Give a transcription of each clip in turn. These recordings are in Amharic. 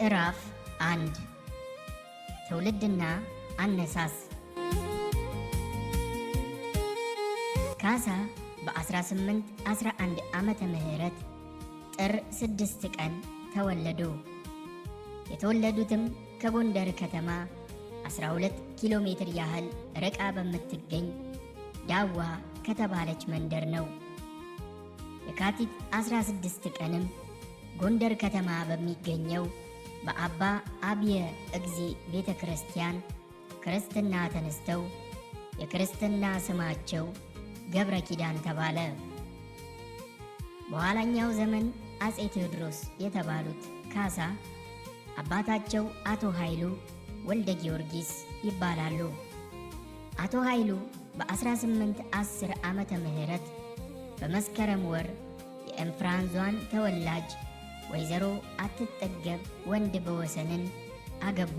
ምዕራፍ 1 ትውልድና አነሳስ። ካሳ በ1811 ዓመተ ምህረት ጥር 6 ቀን ተወለዱ። የተወለዱትም ከጎንደር ከተማ 12 ኪሎ ሜትር ያህል ርቃ በምትገኝ ዳዋ ከተባለች መንደር ነው። የካቲት 16 ቀንም ጎንደር ከተማ በሚገኘው በአባ አብየ እግዚ ቤተ ክርስቲያን ክርስትና ተነስተው የክርስትና ስማቸው ገብረ ኪዳን ተባለ። በኋላኛው ዘመን አጼ ቴዎድሮስ የተባሉት ካሳ አባታቸው አቶ ኃይሉ ወልደ ጊዮርጊስ ይባላሉ። አቶ ኃይሉ በ1810 ዓመተ ምህረት በመስከረም ወር የእንፍራንዟን ተወላጅ ወይዘሮ አትጠገብ ወንድ በወሰንን አገቡ።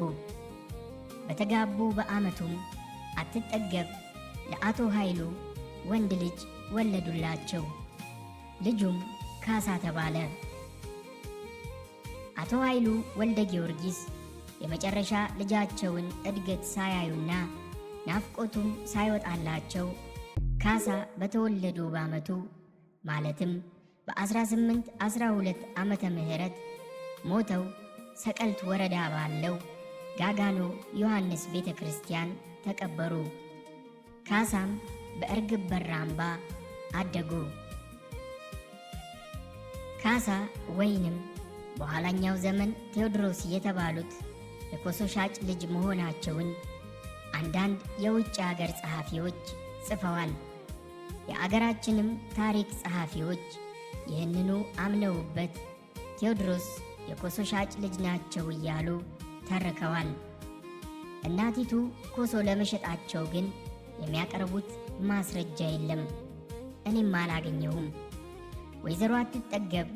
በተጋቡ በዓመቱም አትጠገብ ለአቶ ኃይሉ ወንድ ልጅ ወለዱላቸው። ልጁም ካሳ ተባለ። አቶ ኃይሉ ወልደ ጊዮርጊስ የመጨረሻ ልጃቸውን እድገት ሳያዩና ናፍቆቱም ሳይወጣላቸው ካሳ በተወለዱ በዓመቱ ማለትም በ1812 ዓመተ ምህረት ሞተው ሰቀልት ወረዳ ባለው ጋጋኖ ዮሐንስ ቤተ ክርስቲያን ተቀበሩ። ካሳም በእርግብ በራምባ አደጉ። ካሳ ወይንም በኋላኛው ዘመን ቴዎድሮስ የተባሉት የኮሶ ሻጭ ልጅ መሆናቸውን አንዳንድ የውጭ አገር ጸሐፊዎች ጽፈዋል። የአገራችንም ታሪክ ጸሐፊዎች ይህንኑ አምነውበት ቴዎድሮስ የኮሶ ሻጭ ልጅ ናቸው እያሉ ተርከዋል። እናቲቱ ኮሶ ለመሸጣቸው ግን የሚያቀርቡት ማስረጃ የለም፣ እኔም አላገኘሁም። ወይዘሮ አትጠገብ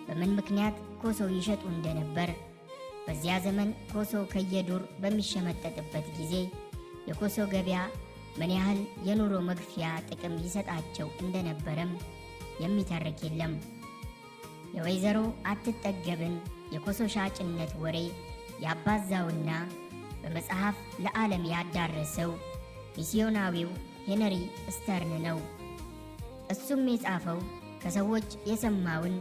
በምን ምክንያት ኮሶ ይሸጡ እንደነበር፣ በዚያ ዘመን ኮሶ ከየዱር በሚሸመጠጥበት ጊዜ የኮሶ ገበያ ምን ያህል የኑሮ መግፊያ ጥቅም ይሰጣቸው እንደነበረም የሚተርክ የለም። የወይዘሮ አትጠገብን የኮሶ ሻጭነት ወሬ ያባዛውና በመጽሐፍ ለዓለም ያዳረሰው ሚስዮናዊው ሄነሪ ስተርን ነው። እሱም የጻፈው ከሰዎች የሰማውን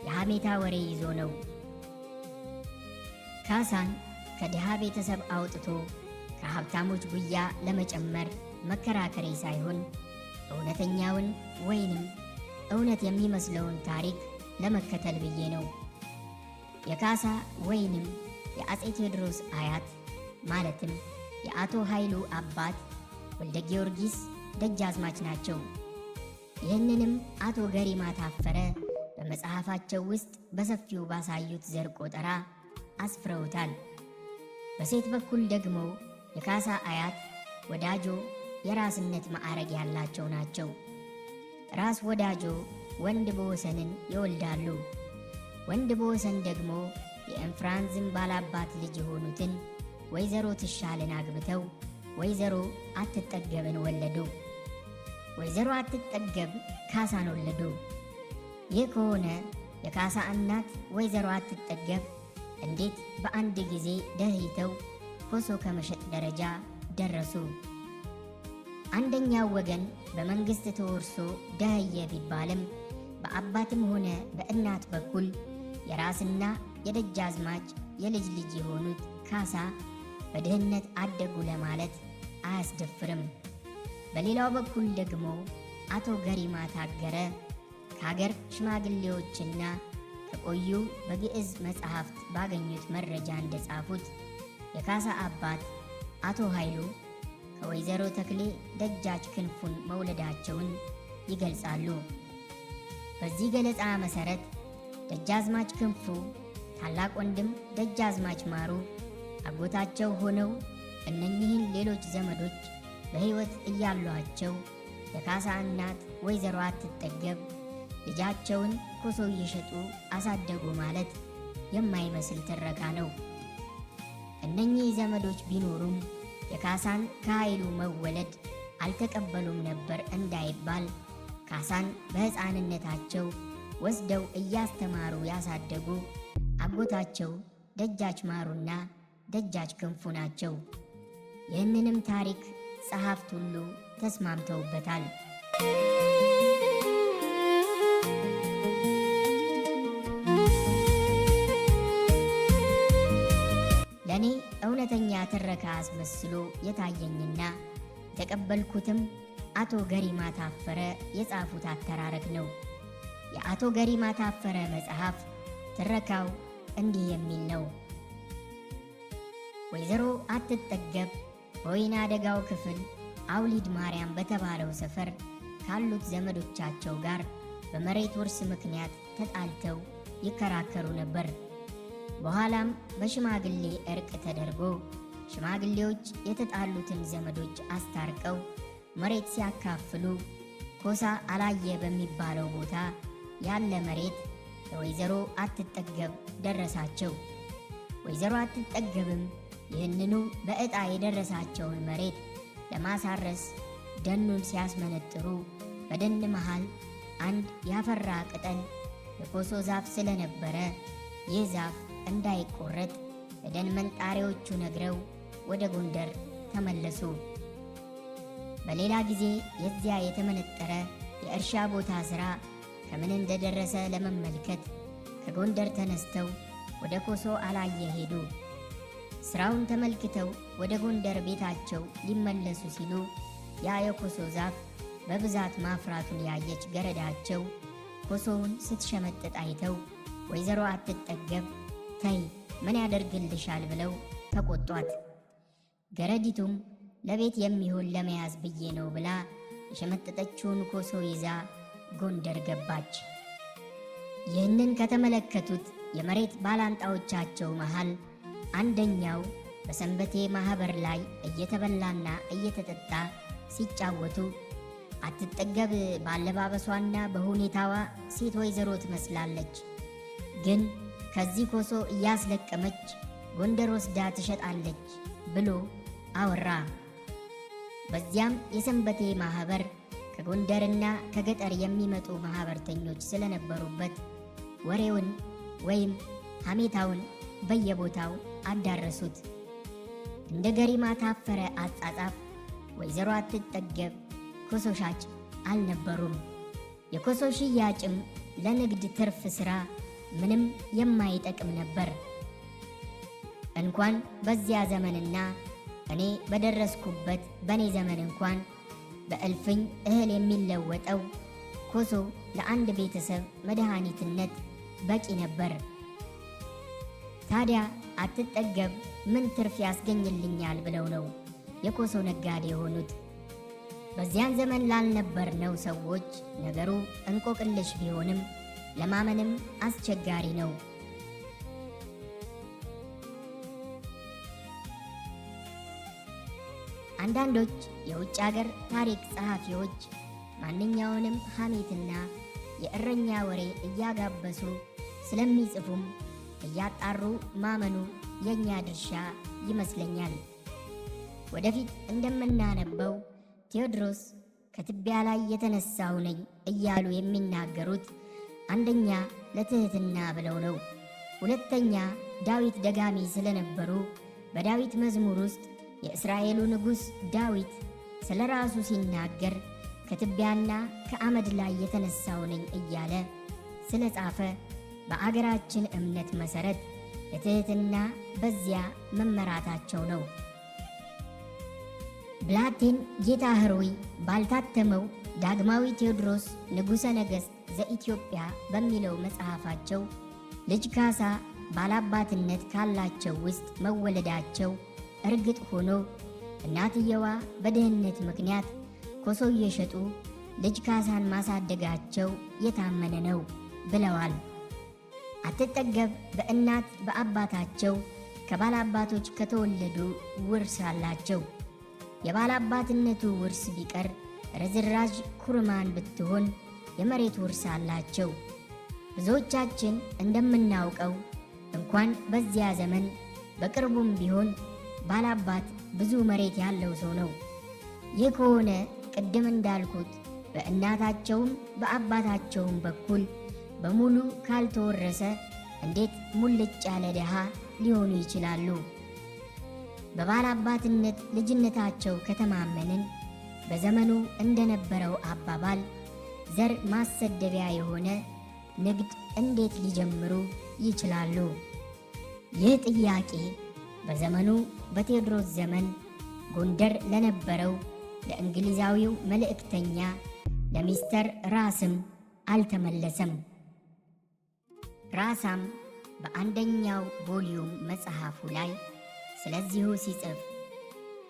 የሐሜታ ወሬ ይዞ ነው። ካሳን ከድሃ ቤተሰብ አውጥቶ ከሀብታሞች ጉያ ለመጨመር መከራከሬ ሳይሆን እውነተኛውን ወይንም እውነት የሚመስለውን ታሪክ ለመከተል ብዬ ነው። የካሳ ወይንም የአጼ ቴዎድሮስ አያት ማለትም የአቶ ኃይሉ አባት ወልደ ጊዮርጊስ ደጃዝማች ናቸው። ይህንንም አቶ ገሪማ ታፈረ በመጽሐፋቸው ውስጥ በሰፊው ባሳዩት ዘር ቆጠራ አስፍረውታል። በሴት በኩል ደግሞ የካሳ አያት ወዳጆ የራስነት ማዕረግ ያላቸው ናቸው። ራስ ወዳጆ ወንድ በወሰንን ይወልዳሉ። ወንድ በወሰን ደግሞ የእንፍራንዝን ባላባት ልጅ የሆኑትን ወይዘሮ ትሻልን አግብተው ወይዘሮ አትጠገብን ወለዱ። ወይዘሮ አትጠገብ ካሳን ወለዱ። ይህ ከሆነ የካሳ እናት ወይዘሮ አትጠገብ እንዴት በአንድ ጊዜ ደህይተው ኮሶ ከመሸጥ ደረጃ ደረሱ? አንደኛው ወገን በመንግስት ተወርሶ ደህየ ቢባልም በአባትም ሆነ በእናት በኩል የራስና የደጃዝማች የልጅ ልጅ የሆኑት ካሳ በድህነት አደጉ ለማለት አያስደፍርም። በሌላው በኩል ደግሞ አቶ ገሪማ ታገረ ከሀገር ሽማግሌዎችና ከቆዩ በግዕዝ መጽሐፍት ባገኙት መረጃ እንደጻፉት የካሳ አባት አቶ ኃይሉ ከወይዘሮ ተክሌ ደጃች ክንፉን መውለዳቸውን ይገልጻሉ። በዚህ ገለጻ መሠረት ደጃዝማች ክንፉ ታላቅ ወንድም ደጃዝማች ማሩ አጎታቸው ሆነው እነኚህን ሌሎች ዘመዶች በሕይወት እያሏቸው የካሳ እናት ወይዘሮ አትጠገብ ልጃቸውን ኮሶ እየሸጡ አሳደጉ ማለት የማይመስል ትረካ ነው። እነኚህ ዘመዶች ቢኖሩም የካሳን ከኃይሉ መወለድ አልተቀበሉም ነበር እንዳይባል ካሳን በሕፃንነታቸው ወስደው እያስተማሩ ያሳደጉ አጎታቸው ደጃች ማሩና ደጃች ክንፉ ናቸው። ይህንንም ታሪክ ጸሐፍት ሁሉ ተስማምተውበታል። ለእኔ እውነተኛ ትረካ አስመስሎ የታየኝና የተቀበልኩትም አቶ ገሪማ ታፈረ የጻፉት አተራረክ ነው። የአቶ ገሪማ ታፈረ መጽሐፍ ትረካው እንዲህ የሚል ነው። ወይዘሮ አትጠገብ በወይና ደጋው ክፍል አውሊድ ማርያም በተባለው ሰፈር ካሉት ዘመዶቻቸው ጋር በመሬት ውርስ ምክንያት ተጣልተው ይከራከሩ ነበር። በኋላም በሽማግሌ እርቅ ተደርጎ ሽማግሌዎች የተጣሉትን ዘመዶች አስታርቀው መሬት ሲያካፍሉ ኮሳ አላየ በሚባለው ቦታ ያለ መሬት ለወይዘሮ አትጠገብ ደረሳቸው። ወይዘሮ አትጠገብም ይህንኑ በዕጣ የደረሳቸውን መሬት ለማሳረስ ደኑን ሲያስመነጥሩ በደን መሃል አንድ ያፈራ ቅጠል የኮሶ ዛፍ ስለነበረ ይህ ዛፍ እንዳይቆረጥ ለደን መንጣሪዎቹ ነግረው ወደ ጎንደር ተመለሱ። በሌላ ጊዜ የዚያ የተመነጠረ የእርሻ ቦታ ሥራ ከምን እንደደረሰ ለመመልከት ከጎንደር ተነስተው ወደ ኮሶ አላየ ሄዱ። ሥራውን ተመልክተው ወደ ጎንደር ቤታቸው ሊመለሱ ሲሉ ያ የኮሶ ዛፍ በብዛት ማፍራቱን ያየች ገረዳቸው ኮሶውን ስትሸመጥጥ አይተው ወይዘሮ አትጠገብ ተይ ምን ያደርግልሻል ብለው ተቆጧት። ገረዲቱም ለቤት የሚሆን ለመያዝ ብዬ ነው ብላ የሸመጠጠችውን ኮሶ ይዛ ጎንደር ገባች። ይህንን ከተመለከቱት የመሬት ባላንጣዎቻቸው መሃል አንደኛው በሰንበቴ ማኅበር ላይ እየተበላና እየተጠጣ ሲጫወቱ አትጠገብ ባለባበሷና በሁኔታዋ ሴት ወይዘሮ ትመስላለች፣ ግን ከዚህ ኮሶ እያስለቀመች ጎንደር ወስዳ ትሸጣለች ብሎ አወራ። በዚያም የሰንበቴ ማኅበር ከጎንደርና ከገጠር የሚመጡ ማኅበርተኞች ስለነበሩበት ወሬውን ወይም ሐሜታውን በየቦታው አዳረሱት። እንደ ገሪማ ታፈረ አጻጻፍ ወይዘሮ አትጠገብ ኮሶ ሻጭ አልነበሩም። የኮሶ ሽያጭም ለንግድ ትርፍ ሥራ ምንም የማይጠቅም ነበር። እንኳን በዚያ ዘመንና እኔ በደረስኩበት በእኔ ዘመን እንኳን በእልፍኝ እህል የሚለወጠው ኮሶ ለአንድ ቤተሰብ መድኃኒትነት በቂ ነበር። ታዲያ አትጠገብ ምን ትርፍ ያስገኝልኛል ብለው ነው የኮሶ ነጋዴ የሆኑት። በዚያን ዘመን ላልነበርነው ሰዎች ነገሩ እንቆቅልሽ ቢሆንም ለማመንም አስቸጋሪ ነው። አንዳንዶች የውጭ አገር ታሪክ ጸሐፊዎች ማንኛውንም ሐሜትና የእረኛ ወሬ እያጋበሱ ስለሚጽፉም እያጣሩ ማመኑ የኛ ድርሻ ይመስለኛል። ወደፊት እንደምናነበው ቴዎድሮስ ከትቢያ ላይ የተነሳው ነኝ እያሉ የሚናገሩት አንደኛ ለትህትና ብለው ነው። ሁለተኛ ዳዊት ደጋሚ ስለነበሩ በዳዊት መዝሙር ውስጥ የእስራኤሉ ንጉሥ ዳዊት ስለ ራሱ ሲናገር ከትቢያና ከአመድ ላይ የተነሳው ነኝ እያለ ስለ ጻፈ በአገራችን እምነት መሠረት ለትህትና በዚያ መመራታቸው ነው። ብላቴን ጌታ ህሩይ ባልታተመው ዳግማዊ ቴዎድሮስ ንጉሠ ነገሥት ዘኢትዮጵያ በሚለው መጽሐፋቸው ልጅ ካሳ ባላባትነት ካላቸው ውስጥ መወለዳቸው እርግጥ ሆኖ እናትየዋ በድህነት ምክንያት ኮሶ እየሸጡ ልጅ ካሳን ማሳደጋቸው የታመነ ነው ብለዋል። አትጠገብ በእናት በአባታቸው ከባላባቶች ከተወለዱ ውርስ አላቸው። የባላባትነቱ ውርስ ቢቀር ርዝራዥ ኩርማን ብትሆን የመሬት ውርስ አላቸው። ብዙዎቻችን እንደምናውቀው እንኳን በዚያ ዘመን በቅርቡም ቢሆን ባላባት ብዙ መሬት ያለው ሰው ነው። ይህ ከሆነ ቅድም እንዳልኩት በእናታቸውም በአባታቸውም በኩል በሙሉ ካልተወረሰ እንዴት ሙልጭ ያለ ድሃ ሊሆኑ ይችላሉ። በባላባትነት ልጅነታቸው ከተማመንን በዘመኑ እንደነበረው አባባል ዘር ማሰደቢያ የሆነ ንግድ እንዴት ሊጀምሩ ይችላሉ? ይህ ጥያቄ በዘመኑ በቴዎድሮስ ዘመን ጎንደር ለነበረው ለእንግሊዛዊው መልእክተኛ ለሚስተር ራስም አልተመለሰም። ራሳም በአንደኛው ቮሊዩም መጽሐፉ ላይ ስለዚሁ ሲጽፍ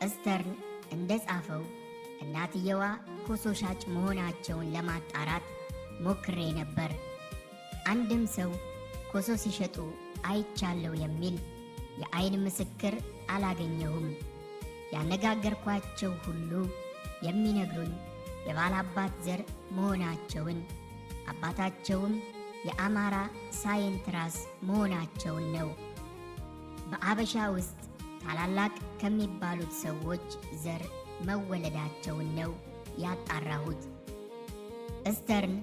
እስተርን እንደጻፈው እናትየዋ ኮሶ ሻጭ መሆናቸውን ለማጣራት ሞክሬ ነበር። አንድም ሰው ኮሶ ሲሸጡ አይቻለው የሚል የዓይን ምስክር አላገኘሁም። ያነጋገርኳቸው ሁሉ የሚነግሩኝ የባላባት ዘር መሆናቸውን አባታቸውም የአማራ ሳይንት ራስ መሆናቸውን ነው። በአበሻ ውስጥ ታላላቅ ከሚባሉት ሰዎች ዘር መወለዳቸውን ነው ያጣራሁት። እስተርን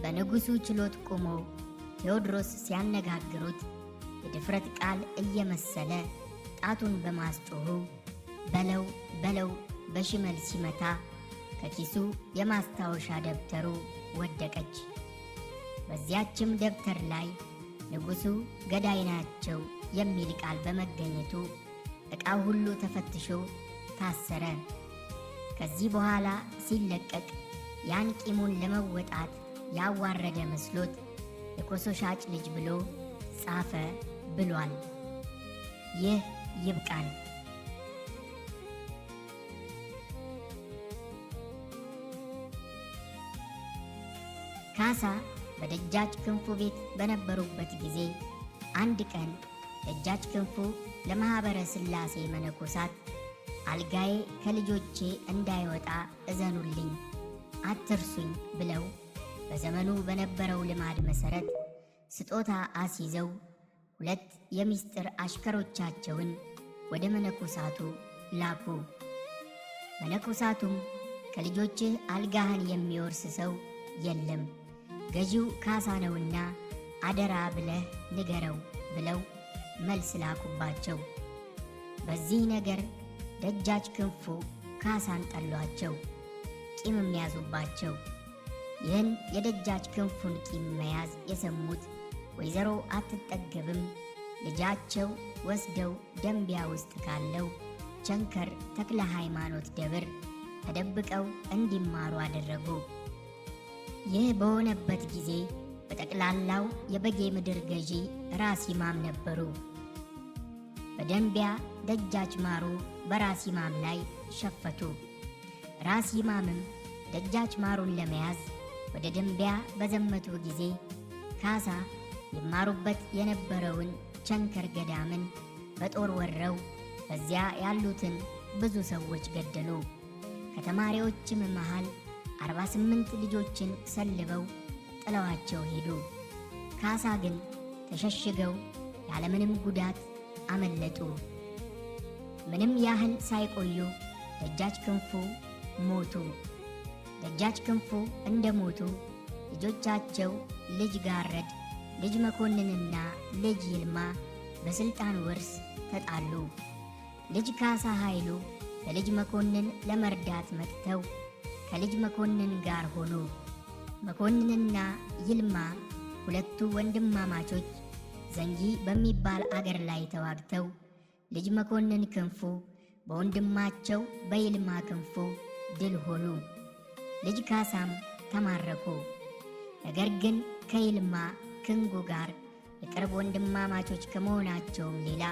በንጉሡ ችሎት ቆሞ ቴዎድሮስ ሲያነጋግሩት የድፍረት ቃል እየመሰለ ጣቱን በማስጮኹ በለው በለው በሽመል ሲመታ ከኪሱ የማስታወሻ ደብተሩ ወደቀች። በዚያችም ደብተር ላይ ንጉሡ ገዳይ ናቸው የሚል ቃል በመገኘቱ ዕቃው ሁሉ ተፈትሾ ታሰረ። ከዚህ በኋላ ሲለቀቅ ያን ቂሙን ለመወጣት ያዋረደ መስሎት የኮሶ ሻጭ ልጅ ብሎ ጻፈ ብሏል። ይህ ይብቃል። ካሳ በደጃች ክንፉ ቤት በነበሩበት ጊዜ አንድ ቀን ደጃች ክንፉ ለማኅበረ ሥላሴ መነኮሳት አልጋዬ ከልጆቼ እንዳይወጣ እዘኑልኝ፣ አትርሱኝ ብለው በዘመኑ በነበረው ልማድ መሠረት ስጦታ አስይዘው 2 የምስጢር አሽከሮቻቸውን ወደ መነኮሳቱ ላኩ። መነኮሳቱም ከልጆችህ አልጋህን የሚወርስ ሰው የለም፣ ገዢው ካሳ ነውና አደራ ብለህ ንገረው ብለው መልስ ላኩባቸው። በዚህ ነገር ደጃች ክንፉ ካሳን ጠሏቸው፣ ቂምም ያዙባቸው። ይህን የደጃች ክንፉን ቂም መያዝ የሰሙት ወይዘሮ አትጠገብም ልጃቸው ወስደው ደንቢያ ውስጥ ካለው ቸንከር ተክለ ሃይማኖት ደብር ተደብቀው እንዲማሩ አደረጉ። ይህ በሆነበት ጊዜ በጠቅላላው የበጌ ምድር ገዢ ራስ ይማም ነበሩ። በደንቢያ ደጃች ማሩ በራስ ይማም ላይ ሸፈቱ። ራስ ይማምም ደጃች ማሩን ለመያዝ ወደ ደንቢያ በዘመቱ ጊዜ ካሳ ይማሩበት የነበረውን ቸንከር ገዳምን በጦር ወረው በዚያ ያሉትን ብዙ ሰዎች ገደሉ። ከተማሪዎችም መሃል 48 ልጆችን ሰልበው ጥለዋቸው ሄዱ። ካሳ ግን ተሸሽገው ያለምንም ጉዳት አመለጡ። ምንም ያህል ሳይቆዩ ደጃች ክንፉ ሞቱ። ደጃች ክንፉ እንደሞቱ ልጆቻቸው ልጅ ጋረድ፣ ልጅ መኮንንና ልጅ ይልማ በስልጣን ውርስ ተጣሉ። ልጅ ካሳ ኃይሉ ለልጅ መኮንን ለመርዳት መጥተው ከልጅ መኮንን ጋር ሆኑ። መኮንንና ይልማ ሁለቱ ወንድማማቾች ዘንጊ በሚባል አገር ላይ ተዋግተው ልጅ መኮንን ክንፉ በወንድማቸው በይልማ ክንፉ ድል ሆኑ። ልጅ ካሳም ተማረኩ። ነገር ግን ከይልማ ክንጉ ጋር የቅርብ ወንድማማቾች ከመሆናቸውም ሌላ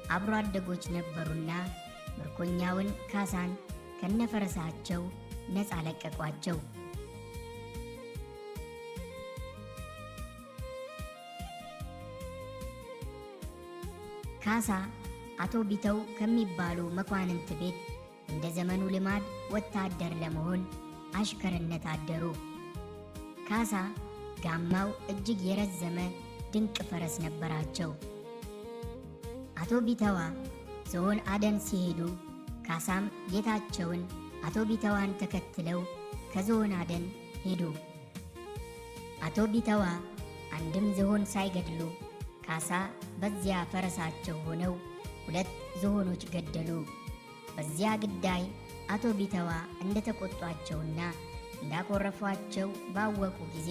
አብሮ አደጎች ነበሩና ምርኮኛውን ካሳን ከነፈረሳቸው ነፃ ለቀቋቸው። ካሳ አቶ ቢተው ከሚባሉ መኳንንት ቤት እንደ ዘመኑ ልማድ ወታደር ለመሆን አሽከርነት አደሩ። ካሳ ጋማው እጅግ የረዘመ ድንቅ ፈረስ ነበራቸው። አቶ ቢተዋ ዝሆን አደን ሲሄዱ ካሳም ጌታቸውን አቶ ቢተዋን ተከትለው ከዝሆን አደን ሄዱ። አቶ ቢተዋ አንድም ዝሆን ሳይገድሉ ካሳ በዚያ ፈረሳቸው ሆነው 2 ዝሆኖች ገደሉ። በዚያ ግዳይ አቶ ቢተዋ እንደተቆጧቸውና እንዳኮረፏቸው ባወቁ ጊዜ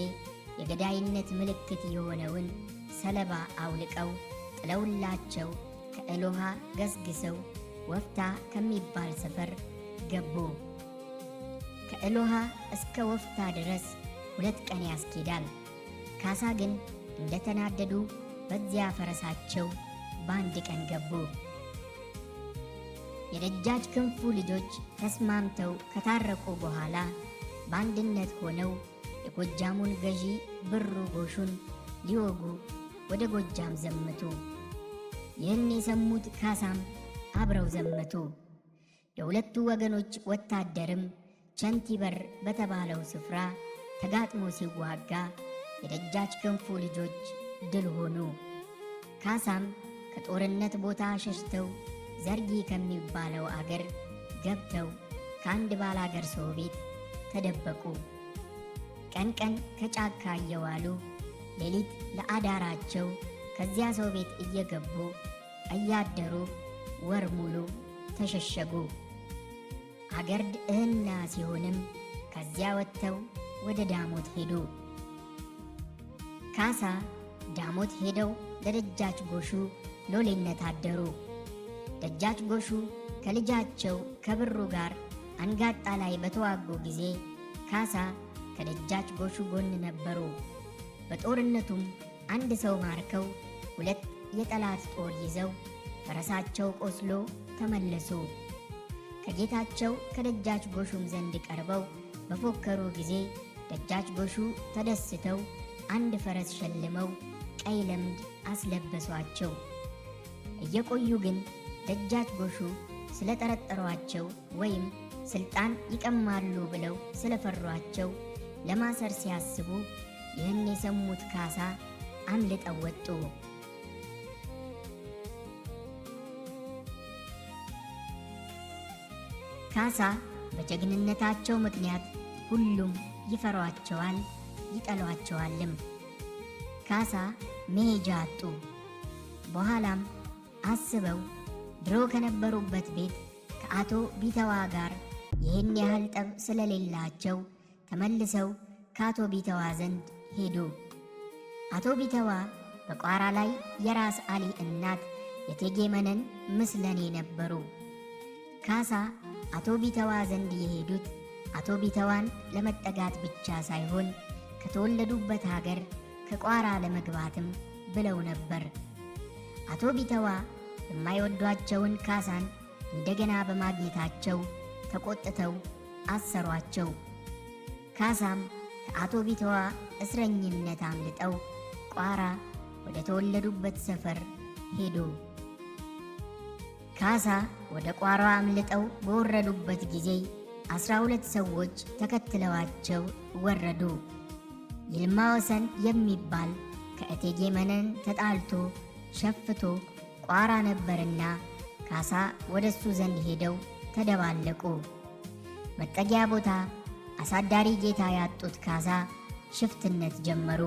የገዳይነት ምልክት የሆነውን ሰለባ አውልቀው ጥለውላቸው ከእሎሃ ገስግሰው ወፍታ ከሚባል ሰፈር ገቡ። ከእሎሃ እስከ ወፍታ ድረስ 2 ቀን ያስኬዳል። ካሳ ግን እንደተናደዱ በዚያ ፈረሳቸው በአንድ ቀን ገቡ። የደጃች ክንፉ ልጆች ተስማምተው ከታረቁ በኋላ በአንድነት ሆነው የጎጃሙን ገዢ ብሩ ጎሹን ሊወጉ ወደ ጎጃም ዘመቱ። ይህን የሰሙት ካሳም አብረው ዘመቱ። የሁለቱ ወገኖች ወታደርም ቸንቲበር በተባለው ስፍራ ተጋጥሞ ሲዋጋ የደጃች ክንፉ ልጆች ድል ሆኑ። ካሳም ከጦርነት ቦታ ሸሽተው ዘርጊ ከሚባለው አገር ገብተው ከአንድ ባላገር ሰው ቤት ተደበቁ። ቀን ቀን ከጫካ እየዋሉ ሌሊት ለአዳራቸው ከዚያ ሰው ቤት እየገቡ እያደሩ ወር ሙሉ ተሸሸጉ። አገር ድህና ሲሆንም ከዚያ ወጥተው ወደ ዳሞት ሄዱ። ካሳ ዳሞት ሄደው ለደጃች ጎሹ ሎሌነት አደሩ። ደጃች ጎሹ ከልጃቸው ከብሩ ጋር አንጋጣ ላይ በተዋጉ ጊዜ ካሳ ከደጃች ጎሹ ጎን ነበሩ። በጦርነቱም አንድ ሰው ማርከው 2 የጠላት ጦር ይዘው ፈረሳቸው ቆስሎ ተመለሱ። ከጌታቸው ከደጃች ጎሹም ዘንድ ቀርበው በፎከሩ ጊዜ ደጃች ጎሹ ተደስተው አንድ ፈረስ ሸልመው ቀይ ለምድ አስለበሷቸው። እየቆዩ ግን ደጃች ጎሹ ስለጠረጠሯቸው ወይም ስልጣን ይቀማሉ ብለው ስለፈሯቸው ለማሰር ሲያስቡ ይህን የሰሙት ካሳ አምልጠው ወጡ። ካሳ በጀግንነታቸው ምክንያት ሁሉም ይፈሯቸዋል፣ ይጠሏቸዋልም። ካሳ መሄጃ አጡ። በኋላም አስበው ድሮ ከነበሩበት ቤት ከአቶ ቢተዋ ጋር ይህን ያህል ጠብ ስለሌላቸው ተመልሰው ከአቶ ቢተዋ ዘንድ ሄዱ። አቶ ቢተዋ በቋራ ላይ የራስ አሊ እናት የእቴጌ መነን ምስለኔ ነበሩ። ካሳ አቶ ቢተዋ ዘንድ የሄዱት አቶ ቢተዋን ለመጠጋት ብቻ ሳይሆን ከተወለዱበት ሀገር ከቋራ ለመግባትም ብለው ነበር። አቶ ቢተዋ የማይወዷቸውን ካሳን እንደገና በማግኘታቸው ተቆጥተው አሰሯቸው። ካሳም ከአቶ ቢተዋ እስረኝነት አምልጠው ቋራ ወደ ተወለዱበት ሰፈር ሄዱ። ካሳ ወደ ቋራ አምልጠው በወረዱበት ጊዜ 12 ሰዎች ተከትለዋቸው ወረዱ። ይልማ ወሰን የሚባል ከእቴጌ መነን ተጣልቶ ሸፍቶ ቋራ ነበርና ካሳ ወደሱ ዘንድ ሄደው ተደባለቁ። መጠጊያ ቦታ አሳዳሪ ጌታ ያጡት ካሳ ሽፍትነት ጀመሩ።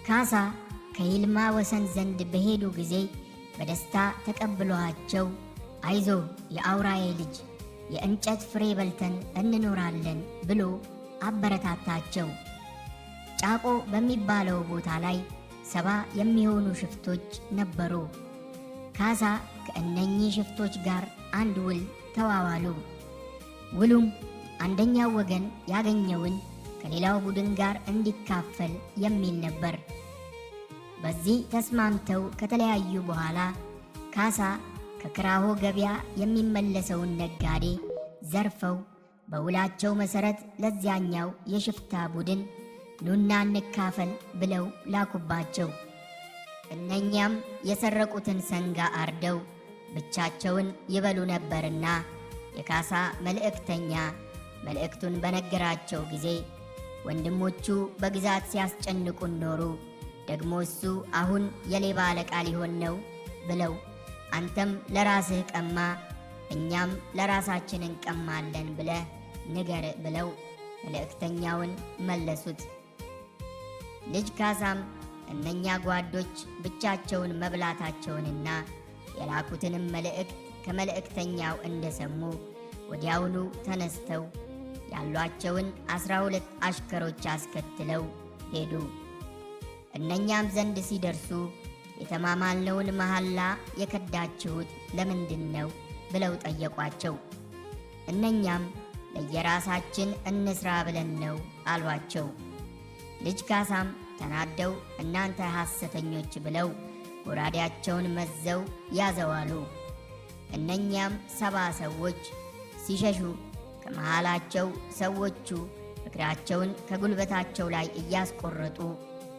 ካሳ ከይልማ ወሰን ዘንድ በሄዱ ጊዜ በደስታ ተቀብሏቸው አይዞ የአውራዬ ልጅ የእንጨት ፍሬ በልተን እንኖራለን ብሎ አበረታታቸው። ጫቆ በሚባለው ቦታ ላይ 70 የሚሆኑ ሽፍቶች ነበሩ። ካሳ ከእነኚህ ሽፍቶች ጋር አንድ ውል ተዋዋሉ። ውሉም አንደኛው ወገን ያገኘውን ከሌላው ቡድን ጋር እንዲካፈል የሚል ነበር። በዚህ ተስማምተው ከተለያዩ በኋላ ካሳ ከክራሆ ገበያ የሚመለሰውን ነጋዴ ዘርፈው በውላቸው መሠረት ለዚያኛው የሽፍታ ቡድን ኑና እንካፈል ብለው ላኩባቸው። እነኛም የሰረቁትን ሰንጋ አርደው ብቻቸውን ይበሉ ነበርና የካሳ መልእክተኛ መልእክቱን በነገራቸው ጊዜ ወንድሞቹ በግዛት ሲያስጨንቁን ኖሩ፣ ደግሞ እሱ አሁን የሌባ አለቃ ሊሆን ነው ብለው አንተም ለራስህ ቀማ እኛም ለራሳችን እንቀማለን ብለህ ንገር ብለው መልእክተኛውን መለሱት። ልጅ ካሳም እነኛ ጓዶች ብቻቸውን መብላታቸውንና የላኩትንም መልእክት ከመልእክተኛው እንደሰሙ ወዲያውኑ ተነስተው ያሏቸውን 12 አሽከሮች አስከትለው ሄዱ። እነኛም ዘንድ ሲደርሱ የተማማልነውን መሐላ የከዳችሁት ለምንድን ነው ብለው ጠየቋቸው። እነኛም ለየራሳችን እንስራ ብለን ነው አሏቸው። ልጅ ካሳም ተናደው እናንተ ሐሰተኞች ብለው ጎራዴያቸውን መዘው ያዘዋሉ። እነኛም 70 ሰዎች ሲሸሹ ከመሃላቸው ሰዎቹ እግራቸውን ከጉልበታቸው ላይ እያስቆረጡ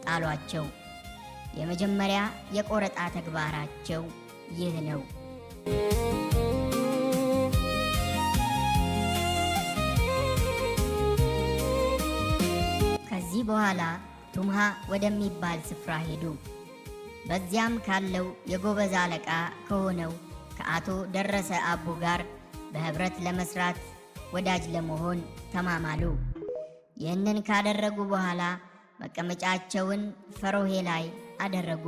ጣሏቸው። የመጀመሪያ የቆረጣ ተግባራቸው ይህ ነው። ከዚህ በኋላ ቱምሃ ወደሚባል ስፍራ ሄዱ። በዚያም ካለው የጎበዝ አለቃ ከሆነው ከአቶ ደረሰ አቡ ጋር በህብረት ለመስራት ወዳጅ ለመሆን ተማማሉ። ይህንን ካደረጉ በኋላ መቀመጫቸውን ፈሮሄ ላይ አደረጉ።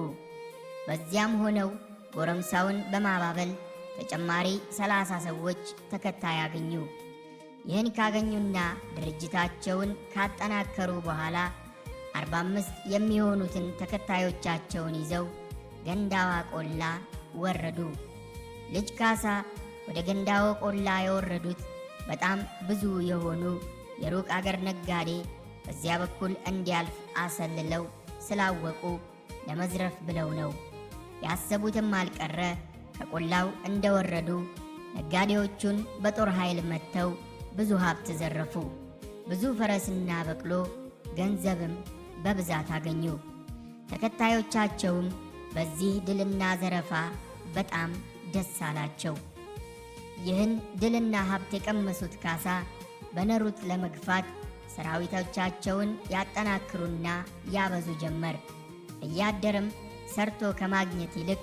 በዚያም ሆነው ጎረምሳውን በማባበል ተጨማሪ 30 ሰዎች ተከታይ አገኙ። ይህን ካገኙና ድርጅታቸውን ካጠናከሩ በኋላ 45 የሚሆኑትን ተከታዮቻቸውን ይዘው ገንዳዋ ቆላ ወረዱ። ልጅ ካሳ ወደ ገንዳዋ ቆላ የወረዱት በጣም ብዙ የሆኑ የሩቅ አገር ነጋዴ በዚያ በኩል እንዲያልፍ አሰልለው ስላወቁ ለመዝረፍ ብለው ነው። ያሰቡትም አልቀረ። ከቆላው እንደወረዱ ነጋዴዎቹን በጦር ኃይል መጥተው ብዙ ሀብት ዘረፉ። ብዙ ፈረስና በቅሎ ገንዘብም በብዛት አገኙ። ተከታዮቻቸውም በዚህ ድልና ዘረፋ በጣም ደስ አላቸው። ይህን ድልና ሀብት የቀመሱት ካሳ በነሩት ለመግፋት ሰራዊቶቻቸውን ያጠናክሩና ያበዙ ጀመር። እያደረም ሰርቶ ከማግኘት ይልቅ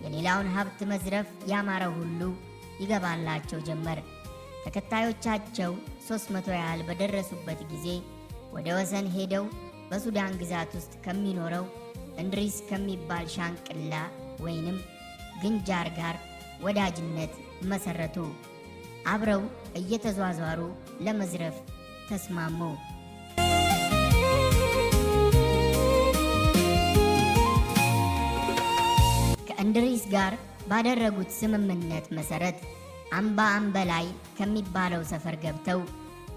የሌላውን ሀብት መዝረፍ ያማረ ሁሉ ይገባላቸው ጀመር። ተከታዮቻቸው 300 ያህል በደረሱበት ጊዜ ወደ ወሰን ሄደው በሱዳን ግዛት ውስጥ ከሚኖረው እንድሪስ ከሚባል ሻንቅላ ወይንም ግንጃር ጋር ወዳጅነት መሰረቱ። አብረው እየተዟዟሩ ለመዝረፍ ተስማሙ። ከእንድሪስ ጋር ባደረጉት ስምምነት መሰረት አምባ አምበላይ ከሚባለው ሰፈር ገብተው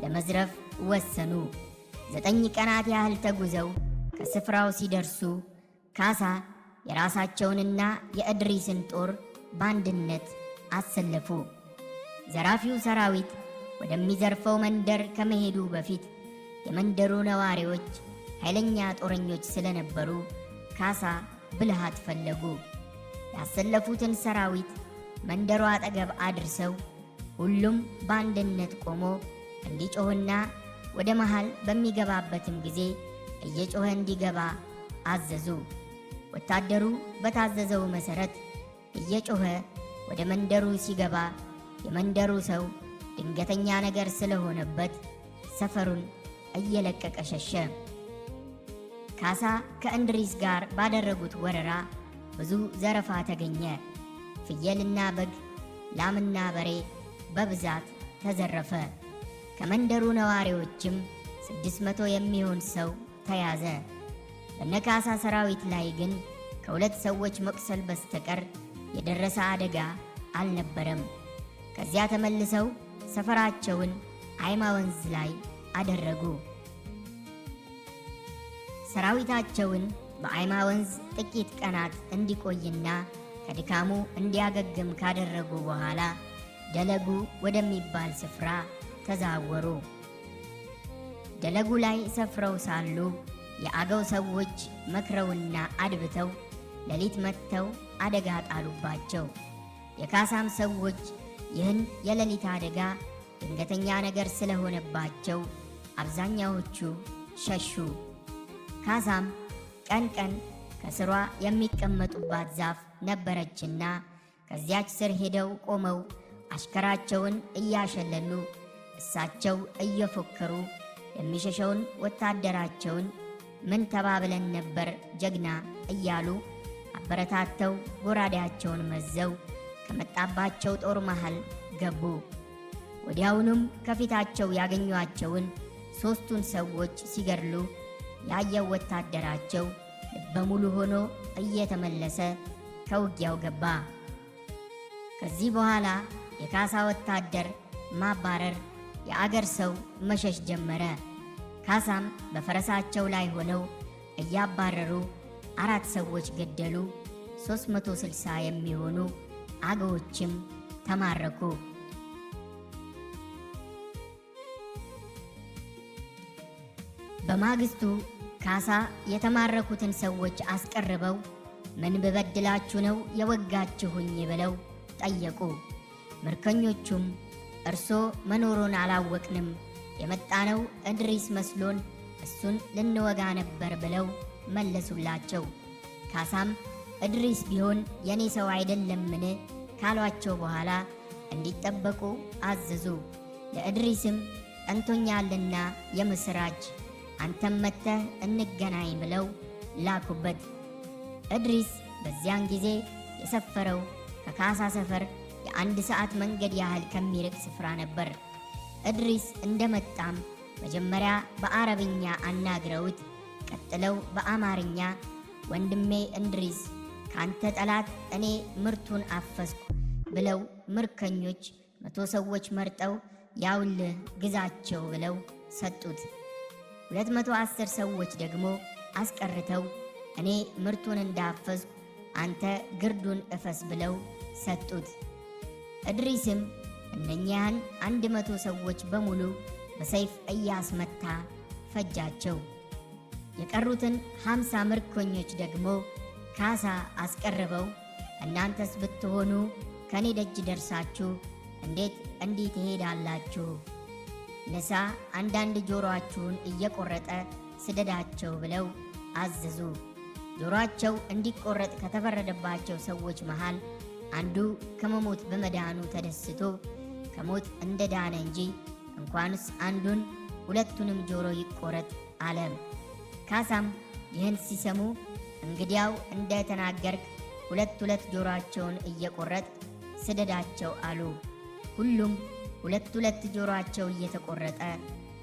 ለመዝረፍ ወሰኑ። 9 ቀናት ያህል ተጉዘው ከስፍራው ሲደርሱ ካሳ የራሳቸውንና የእድሪስን ጦር በአንድነት አሰለፉ። ዘራፊው ሰራዊት ወደሚዘርፈው መንደር ከመሄዱ በፊት የመንደሩ ነዋሪዎች ኃይለኛ ጦረኞች ስለነበሩ ካሳ ብልሃት ፈለጉ። ያሰለፉትን ሰራዊት መንደሩ አጠገብ አድርሰው ሁሉም በአንድነት ቆሞ እንዲጮህና ወደ መሃል በሚገባበትም ጊዜ እየጮኸ እንዲገባ አዘዙ። ወታደሩ በታዘዘው መሰረት እየጮኸ ወደ መንደሩ ሲገባ የመንደሩ ሰው ድንገተኛ ነገር ስለሆነበት ሰፈሩን እየለቀቀ ሸሸ። ካሳ ከእንድሪስ ጋር ባደረጉት ወረራ ብዙ ዘረፋ ተገኘ። ፍየልና በግ፣ ላምና በሬ በብዛት ተዘረፈ። ከመንደሩ ነዋሪዎችም 600 የሚሆን ሰው ተያዘ። በነካሳ ሰራዊት ላይ ግን ከ2 ሰዎች መቁሰል በስተቀር የደረሰ አደጋ አልነበረም። ከዚያ ተመልሰው ሰፈራቸውን አይማ ወንዝ ላይ አደረጉ። ሰራዊታቸውን በአይማ ወንዝ ጥቂት ቀናት እንዲቆይና ከድካሙ እንዲያገግም ካደረጉ በኋላ ደለጉ ወደሚባል ስፍራ ተዛወሩ። ደለጉ ላይ ሰፍረው ሳሉ የአገው ሰዎች መክረውና አድብተው ሌሊት መጥተው አደጋ ጣሉባቸው። የካሳም ሰዎች ይህን የሌሊት አደጋ ድንገተኛ ነገር ስለሆነባቸው አብዛኛዎቹ ሸሹ። ካሳም ቀን ቀን ከስሯ የሚቀመጡባት ዛፍ ነበረችና ከዚያች ስር ሄደው ቆመው አሽከራቸውን እያሸለሉ እሳቸው እየፎከሩ የሚሸሸውን ወታደራቸውን ምን ተባብለን ነበር ጀግና እያሉ አበረታተው ጎራዴያቸውን መዘው ከመጣባቸው ጦር መሃል ገቡ። ወዲያውኑም ከፊታቸው ያገኟቸውን ሦስቱን ሰዎች ሲገድሉ ያየው ወታደራቸው ልበ ሙሉ ሆኖ እየተመለሰ ከውጊያው ገባ። ከዚህ በኋላ የካሳ ወታደር ማባረር፣ የአገር ሰው መሸሽ ጀመረ። ካሳም በፈረሳቸው ላይ ሆነው እያባረሩ 4 ሰዎች ገደሉ። 360 የሚሆኑ አገዎችም ተማረኩ። በማግስቱ ካሳ የተማረኩትን ሰዎች አስቀርበው ምን ብበድላችሁ ነው የወጋችሁኝ ብለው ጠየቁ። ምርኮኞቹም እርሶ መኖሩን አላወቅንም፣ የመጣነው እድሪስ መስሎን እሱን ልንወጋ ነበር ብለው መለሱላቸው። ካሳም እድሪስ ቢሆን የኔ ሰው አይደለምን ካሏቸው በኋላ እንዲጠበቁ አዘዙ። ለእድሪስም ጠንቶኛልና የምስራች፣ አንተም መጥተህ እንገናኝ ብለው ላኩበት። እድሪስ በዚያን ጊዜ የሰፈረው ከካሳ ሰፈር የ1 ሰዓት መንገድ ያህል ከሚርቅ ስፍራ ነበር። እድሪስ እንደመጣም መጀመሪያ በአረብኛ አናግረውት ቀጥለው በአማርኛ ወንድሜ እንድሪስ ካንተ ጠላት እኔ ምርቱን አፈስኩ ብለው ምርኮኞች 100 ሰዎች መርጠው ያውልህ ግዛቸው ብለው ሰጡት። 210 ሰዎች ደግሞ አስቀርተው እኔ ምርቱን እንዳፈስኩ አንተ ግርዱን እፈስ ብለው ሰጡት። እድሪስም እነኛን 100 ሰዎች በሙሉ በሰይፍ እያስመታ ፈጃቸው። የቀሩትን 50 ምርኮኞች ደግሞ ካሳ አስቀርበው እናንተስ ብትሆኑ ከኔ ደጅ ደርሳችሁ እንዴት እንዲህ ትሄዳላችሁ? ንሳ አንዳንድ ጆሮአችሁን እየቆረጠ ስደዳቸው ብለው አዘዙ። ጆሮአቸው እንዲቆረጥ ከተፈረደባቸው ሰዎች መሃል አንዱ ከመሞት በመዳኑ ተደስቶ ከሞት እንደዳነ እንጂ እንኳንስ አንዱን 2ቱንም ጆሮ ይቆረጥ አለ። ካሳም ይህን ሲሰሙ እንግዲያው እንደተናገርክ 2 ጆሮአቸውን እየቆረጥ ስደዳቸው አሉ። ሁሉም 2 ጆሮአቸው እየተቆረጠ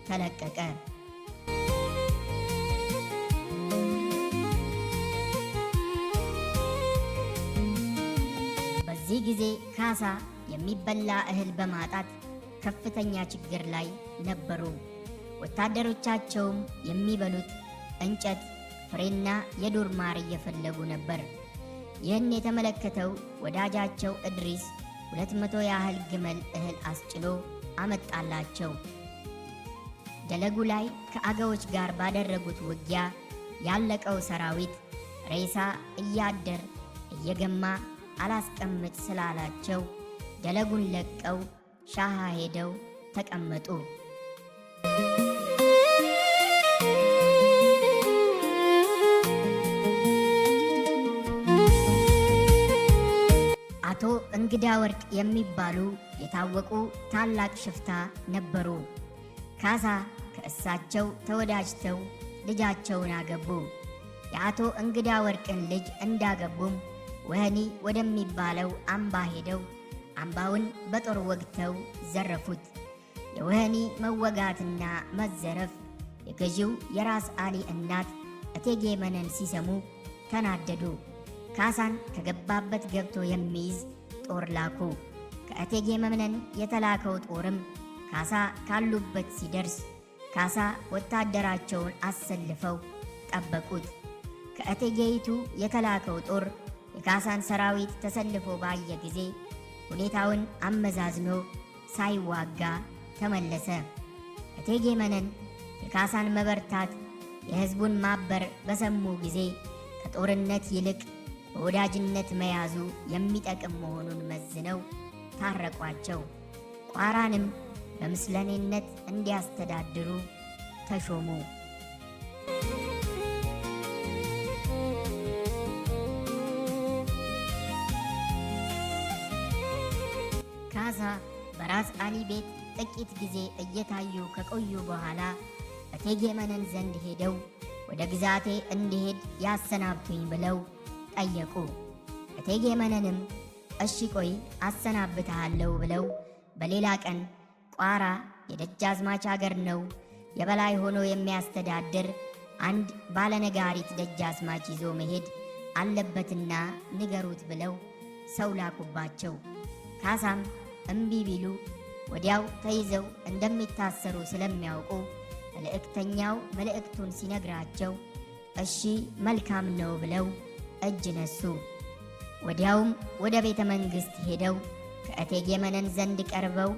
ተለቀቀ። በዚህ ጊዜ ካሳ የሚበላ እህል በማጣት ከፍተኛ ችግር ላይ ነበሩ። ወታደሮቻቸውም የሚበሉት እንጨት፣ ፍሬና የዱር ማር እየፈለጉ ነበር። ይህን የተመለከተው ወዳጃቸው እድሪስ 200 ያህል ግመል እህል አስጭኖ አመጣላቸው። ደለጉ ላይ ከአገዎች ጋር ባደረጉት ውጊያ ያለቀው ሰራዊት ሬሳ እያደር እየገማ አላስቀምጥ ስላላቸው ደለጉን ለቀው ሻሃ ሄደው ተቀመጡ። አቶ እንግዳ ወርቅ የሚባሉ የታወቁ ታላቅ ሽፍታ ነበሩ። ካሳ ከእሳቸው ተወዳጅተው ልጃቸውን አገቡ። የአቶ እንግዳ ወርቅን ልጅ እንዳገቡም ወህኒ ወደሚባለው አምባ ሄደው አምባውን በጦር ወግተው ዘረፉት። የወህኒ መወጋትና መዘረፍ የገዢው የራስ አሊ እናት እቴጌ መነን ሲሰሙ ተናደዱ። ካሳን ከገባበት ገብቶ የሚይዝ ጦር ላኩ። ከእቴጌ መነን የተላከው ጦርም ካሳ ካሉበት ሲደርስ ካሳ ወታደራቸውን አሰልፈው ጠበቁት። ከእቴጌይቱ የተላከው ጦር የካሳን ሰራዊት ተሰልፎ ባየ ጊዜ ሁኔታውን አመዛዝኖ ሳይዋጋ ተመለሰ። እቴጌ መነን የካሳን መበርታት፣ የሕዝቡን ማበር በሰሙ ጊዜ ከጦርነት ይልቅ በወዳጅነት መያዙ የሚጠቅም መሆኑን መዝነው ታረቋቸው። ቋራንም በምስለኔነት እንዲያስተዳድሩ ተሾሙ። ካሳ በራስ አሊ ቤት ጥቂት ጊዜ እየታዩ ከቆዩ በኋላ እቴጌ መነን ዘንድ ሄደው ወደ ግዛቴ እንዲሄድ ያሰናብቱኝ ብለው ጠየቁ። እቴጌ መነንም እሺ ቆይ አሰናብትሃለሁ ብለው በሌላ ቀን ቋራ የደጃዝማች አገር ነው፣ የበላይ ሆኖ የሚያስተዳድር አንድ ባለነጋሪት ደጃዝማች ይዞ መሄድ አለበትና ንገሩት ብለው ሰው ላኩባቸው። ካሳም እምቢ ቢሉ ወዲያው ተይዘው እንደሚታሰሩ ስለሚያውቁ መልእክተኛው መልእክቱን ሲነግራቸው እሺ መልካም ነው ብለው እጅ ነሱ። ወዲያውም ወደ ቤተ መንግሥት ሄደው ከእቴጌ መነን ዘንድ ቀርበው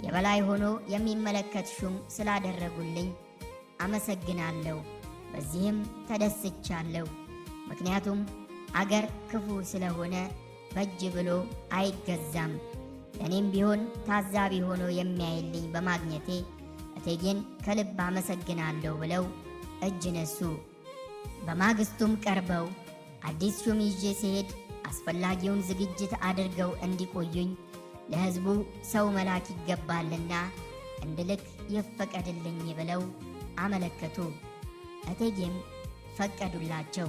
የበላይ ሆኖ የሚመለከት ሹም ስላደረጉልኝ አመሰግናለሁ፣ በዚህም ተደስቻለሁ። ምክንያቱም አገር ክፉ ስለሆነ በእጅ ብሎ አይገዛም። ለእኔም ቢሆን ታዛቢ ሆኖ የሚያይልኝ በማግኘቴ እቴጌን ከልብ አመሰግናለሁ ብለው እጅ ነሱ። በማግስቱም ቀርበው አዲስ ሹም ይዤ ሲሄድ አስፈላጊውን ዝግጅት አድርገው እንዲቆዩኝ ለሕዝቡ ሰው መላክ ይገባልና እንድልክ ይፈቀድልኝ ብለው አመለከቱ። እቴጌም ፈቀዱላቸው።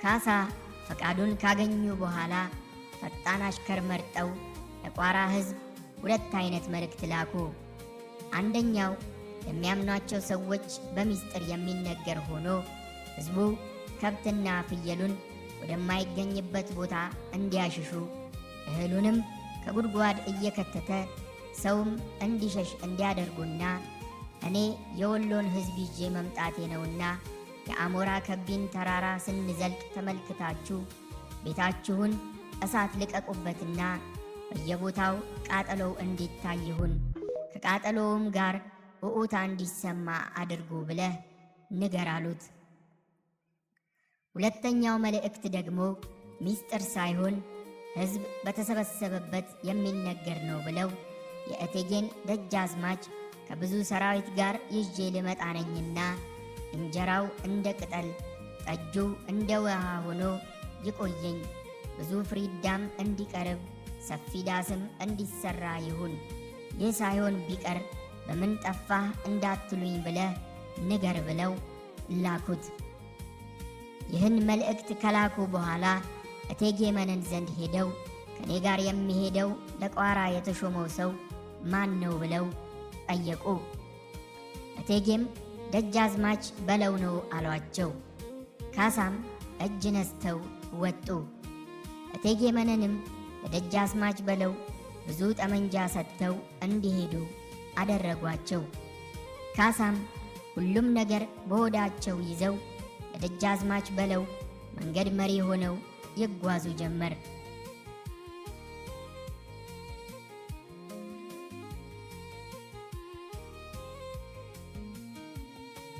ካሳ ፈቃዱን ካገኙ በኋላ ፈጣን አሽከር መርጠው ለቋራ ሕዝብ 2 አይነት መልእክት ላኩ። አንደኛው ለሚያምኗቸው ሰዎች በሚስጥር የሚነገር ሆኖ ሕዝቡ ከብትና ፍየሉን ወደማይገኝበት ቦታ እንዲያሽሹ፣ እህሉንም ከጉድጓድ እየከተተ ሰውም እንዲሸሽ እንዲያደርጉና እኔ የወሎን ሕዝብ ይዤ መምጣቴ ነውና የአሞራ ከቢን ተራራ ስንዘልቅ ተመልክታችሁ ቤታችሁን እሳት ልቀቁበትና በየቦታው ቃጠሎው እንዲታይ ይሁን፣ ከቃጠሎውም ጋር ውዑታ እንዲሰማ አድርጉ ብለህ ንገር አሉት። ሁለተኛው መልእክት ደግሞ ሚስጥር ሳይሆን ሕዝብ በተሰበሰበበት የሚነገር ነው ብለው የእቴጌን ደጃዝማች ከብዙ ሰራዊት ጋር ይዤ ልመጣ ነኝና እንጀራው እንደ ቅጠል ጠጁ እንደ ውሃ ሆኖ ይቆየኝ፣ ብዙ ፍሪዳም እንዲቀርብ ሰፊ ዳስም እንዲሰራ ይሁን። ይህ ሳይሆን ቢቀር በምን ጠፋህ እንዳትሉኝ ብለህ ንገር ብለው ላኩት። ይህን መልእክት ከላኩ በኋላ እቴጌ መነን ዘንድ ሄደው ከኔ ጋር የሚሄደው ለቋራ የተሾመው ሰው ማን ነው ብለው ጠየቁ። እቴጌም ደጃዝማች በለው ነው አሏቸው። ካሳም እጅ ነስተው ወጡ። እቴጌ መነንም ለደጃዝማች በለው ብዙ ጠመንጃ ሰጥተው እንዲሄዱ አደረጓቸው። ካሳም ሁሉም ነገር በሆዳቸው ይዘው ለደጃዝማች በለው መንገድ መሪ ሆነው ይጓዙ ጀመር።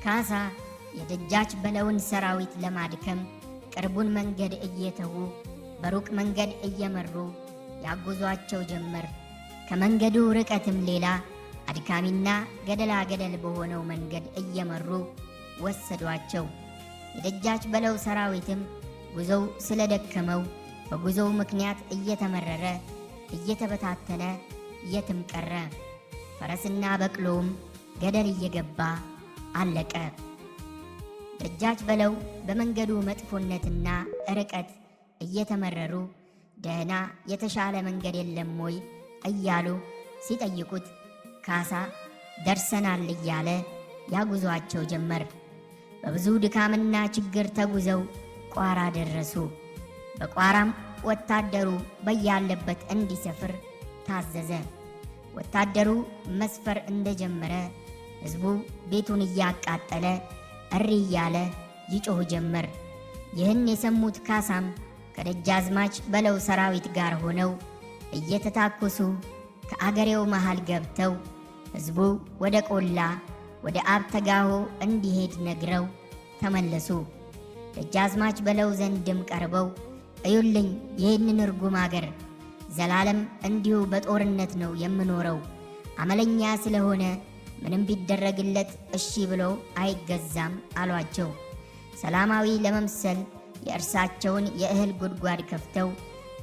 ካሳ የደጃች በለውን ሰራዊት ለማድከም ቅርቡን መንገድ እየተዉ በሩቅ መንገድ እየመሩ ያጉዟቸው ጀመር። ከመንገዱ ርቀትም ሌላ አድካሚና ገደላ ገደል በሆነው መንገድ እየመሩ ወሰዷቸው። የደጃች በለው ሰራዊትም ጉዞው ስለደከመው በጉዞው ምክንያት እየተመረረ እየተበታተነ የትም ቀረ። ፈረስና በቅሎውም ገደል እየገባ አለቀ። ደጃች በለው በመንገዱ መጥፎነትና ርቀት እየተመረሩ ደህና የተሻለ መንገድ የለም ወይ እያሉ ሲጠይቁት ካሳ ደርሰናል እያለ ያጉዟቸው ጀመር። በብዙ ድካምና ችግር ተጉዘው ቋራ ደረሱ። በቋራም ወታደሩ በያለበት እንዲሰፍር ታዘዘ። ወታደሩ መስፈር እንደጀመረ ሕዝቡ ቤቱን እያቃጠለ እሪ እያለ ይጮህ ጀመር። ይህን የሰሙት ካሳም ከደጃዝማች በለው ሰራዊት ጋር ሆነው እየተታኮሱ ከአገሬው መሃል ገብተው ሕዝቡ ወደ ቆላ ወደ አብተጋሆ እንዲሄድ ነግረው ተመለሱ። ደጃዝማች በለው ዘንድም ቀርበው እዩልኝ ይህንን ርጉም አገር ዘላለም እንዲሁ በጦርነት ነው የምኖረው። አመለኛ ስለሆነ ምንም ቢደረግለት እሺ ብሎ አይገዛም አሏቸው። ሰላማዊ ለመምሰል የእርሳቸውን የእህል ጉድጓድ ከፍተው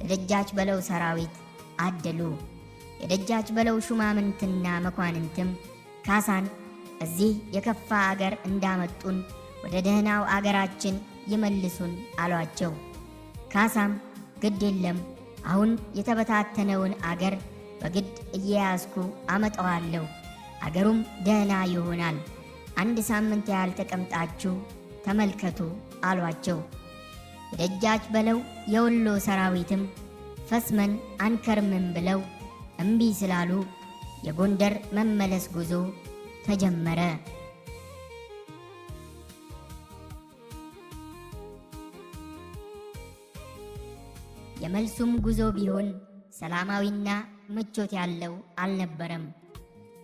ለደጃች በለው ሰራዊት አደሉ። የደጃች በለው ሹማምንትና መኳንንትም ካሳን እዚህ የከፋ አገር እንዳመጡን ወደ ደህናው አገራችን ይመልሱን አሏቸው። ካሳም ግድ የለም አሁን የተበታተነውን አገር በግድ እየያዝኩ አመጣዋለሁ፣ አገሩም ደህና ይሆናል፣ 1 ሳምንት ያህል ተቀምጣችሁ ተመልከቱ አሏቸው። የደጃች በለው የወሎ ሰራዊትም ፈስመን አንከርምም ብለው እምቢ ስላሉ የጎንደር መመለስ ጉዞ ተጀመረ። የመልሱም ጉዞ ቢሆን ሰላማዊና ምቾት ያለው አልነበረም።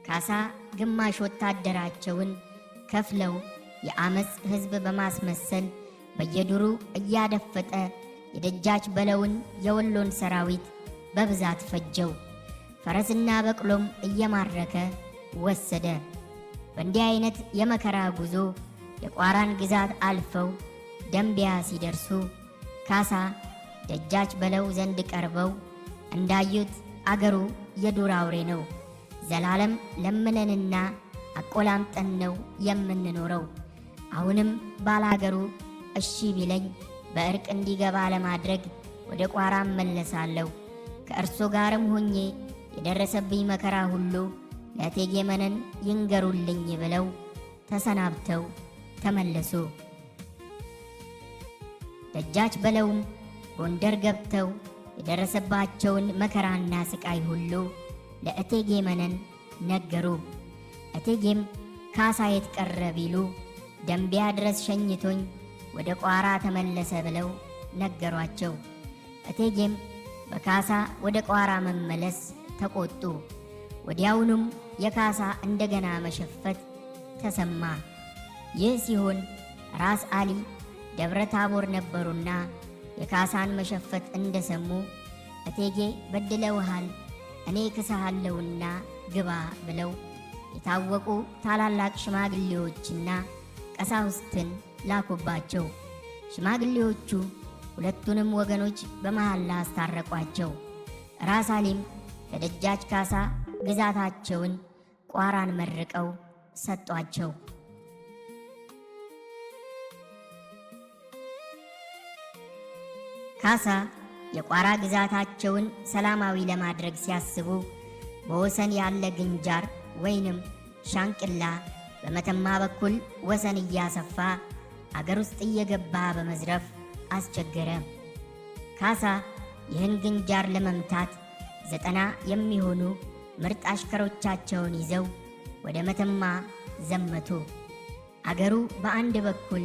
ካሳ ግማሽ ወታደራቸውን ከፍለው የአመፅ ሕዝብ በማስመሰል በየዱሩ እያደፈጠ የደጃች በለውን የወሎን ሰራዊት በብዛት ፈጀው። ፈረስና በቅሎም እየማረከ ወሰደ። በእንዲህ አይነት የመከራ ጉዞ የቋራን ግዛት አልፈው ደንቢያ ሲደርሱ ካሳ ደጃች በለው ዘንድ ቀርበው እንዳዩት አገሩ የዱር አውሬ ነው፣ ዘላለም ለምነንና አቆላምጠን ነው የምንኖረው። አሁንም ባላገሩ እሺ ቢለኝ በእርቅ እንዲገባ ለማድረግ ወደ ቋራ እመለሳለሁ። ከእርሶ ጋርም ሆኜ የደረሰብኝ መከራ ሁሉ ለእቴጌ መነን ይንገሩልኝ ብለው ተሰናብተው ተመለሱ። ደጃች በለውም ጎንደር ገብተው የደረሰባቸውን መከራና ስቃይ ሁሉ ለእቴጌ መነን ነገሩ። እቴጌም ካሳ የት ቀረ ቢሉ ደንቢያ ድረስ ሸኝቶኝ ወደ ቋራ ተመለሰ ብለው ነገሯቸው። እቴጌም በካሳ ወደ ቋራ መመለስ ተቆጡ። ወዲያውኑም የካሳ እንደገና መሸፈት ተሰማ። ይህ ሲሆን ራስ አሊ ደብረ ታቦር ነበሩና የካሳን መሸፈት እንደሰሙ እቴጌ በድለውሃል፣ እኔ ክስሃለሁና ግባ ብለው የታወቁ ታላላቅ ሽማግሌዎችና ቀሳውስትን ላኩባቸው። ሽማግሌዎቹ ሁለቱንም ወገኖች በመሐላ አስታረቋቸው። ራስ አሊም ለደጃች ካሳ ግዛታቸውን ቋራን መርቀው ሰጧቸው። ካሳ የቋራ ግዛታቸውን ሰላማዊ ለማድረግ ሲያስቡ በወሰን ያለ ግንጃር ወይንም ሻንቅላ በመተማ በኩል ወሰን እያሰፋ አገር ውስጥ እየገባ በመዝረፍ አስቸገረ። ካሳ ይህን ግንጃር ለመምታት 90 የሚሆኑ ምርጥ አሽከሮቻቸውን ይዘው ወደ መተማ ዘመቱ። አገሩ በአንድ በኩል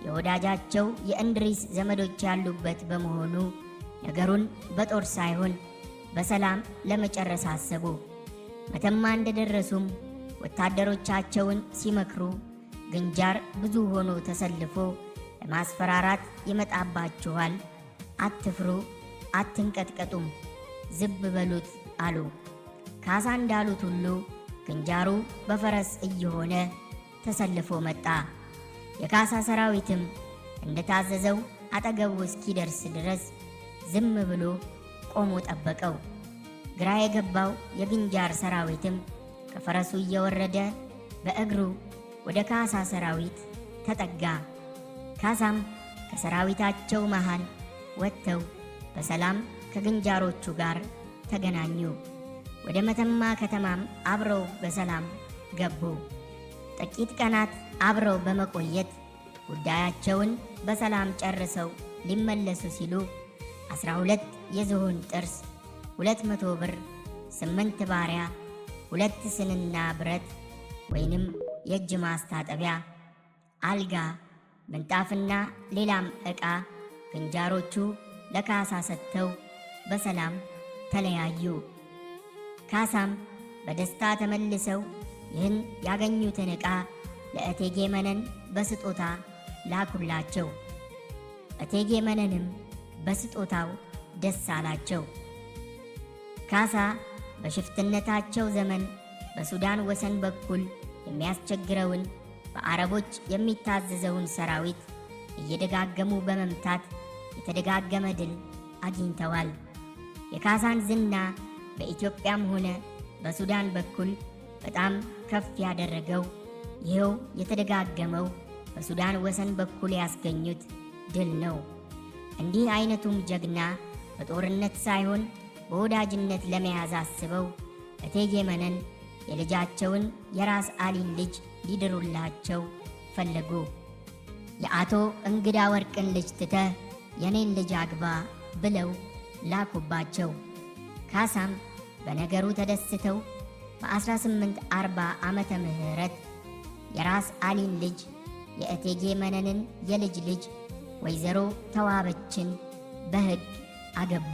የወዳጃቸው የእንድሪስ ዘመዶች ያሉበት በመሆኑ ነገሩን በጦር ሳይሆን በሰላም ለመጨረስ አሰቡ። መተማ እንደደረሱም ወታደሮቻቸውን ሲመክሩ ግንጃር ብዙ ሆኖ ተሰልፎ ለማስፈራራት ይመጣባችኋል፣ አትፍሩ፣ አትንቀጥቀጡም፣ ዝብ በሉት አሉ። ካሳ እንዳሉት ሁሉ ግንጃሩ በፈረስ እየሆነ ተሰልፎ መጣ። የካሳ ሰራዊትም እንደታዘዘው አጠገቡ እስኪደርስ ድረስ ዝም ብሎ ቆሞ ጠበቀው። ግራ የገባው የግንጃር ሰራዊትም ከፈረሱ እየወረደ በእግሩ ወደ ካሳ ሰራዊት ተጠጋ። ካሳም ከሰራዊታቸው መሃል ወጥተው በሰላም ከግንጃሮቹ ጋር ተገናኙ። ወደ መተማ ከተማም አብረው በሰላም ገቡ። ጥቂት ቀናት አብረው በመቆየት ጉዳያቸውን በሰላም ጨርሰው ሊመለሱ ሲሉ 12 የዝሆን ጥርስ፣ 200 ብር፣ 8 ባሪያ፣ 2 ስንና ብረት ወይንም የእጅ ማስታጠቢያ፣ አልጋ፣ ምንጣፍና ሌላም ዕቃ ግንጃሮቹ ለካሳ ሰጥተው በሰላም ተለያዩ። ካሳም በደስታ ተመልሰው ይህን ያገኙትን ዕቃ ለእቴጌ መነን በስጦታ ላኩላቸው። እቴጌ መነንም በስጦታው ደስ አላቸው። ካሳ በሽፍትነታቸው ዘመን በሱዳን ወሰን በኩል የሚያስቸግረውን በአረቦች የሚታዘዘውን ሰራዊት እየደጋገሙ በመምታት የተደጋገመ ድል አግኝተዋል። የካሳን ዝና በኢትዮጵያም ሆነ በሱዳን በኩል በጣም ከፍ ያደረገው ይኸው የተደጋገመው በሱዳን ወሰን በኩል ያስገኙት ድል ነው። እንዲህ አይነቱም ጀግና በጦርነት ሳይሆን በወዳጅነት ለመያዝ አስበው እቴጌ መነን የልጃቸውን የራስ አሊን ልጅ ሊድሩላቸው ፈለጉ። የአቶ እንግዳ ወርቅን ልጅ ትተህ የኔን ልጅ አግባ ብለው ላኩባቸው። ካሳም በነገሩ ተደስተው በ1840 ዓመተ ምህረት የራስ አሊን ልጅ የእቴጌ መነንን የልጅ ልጅ ወይዘሮ ተዋበችን በሕግ አገቡ።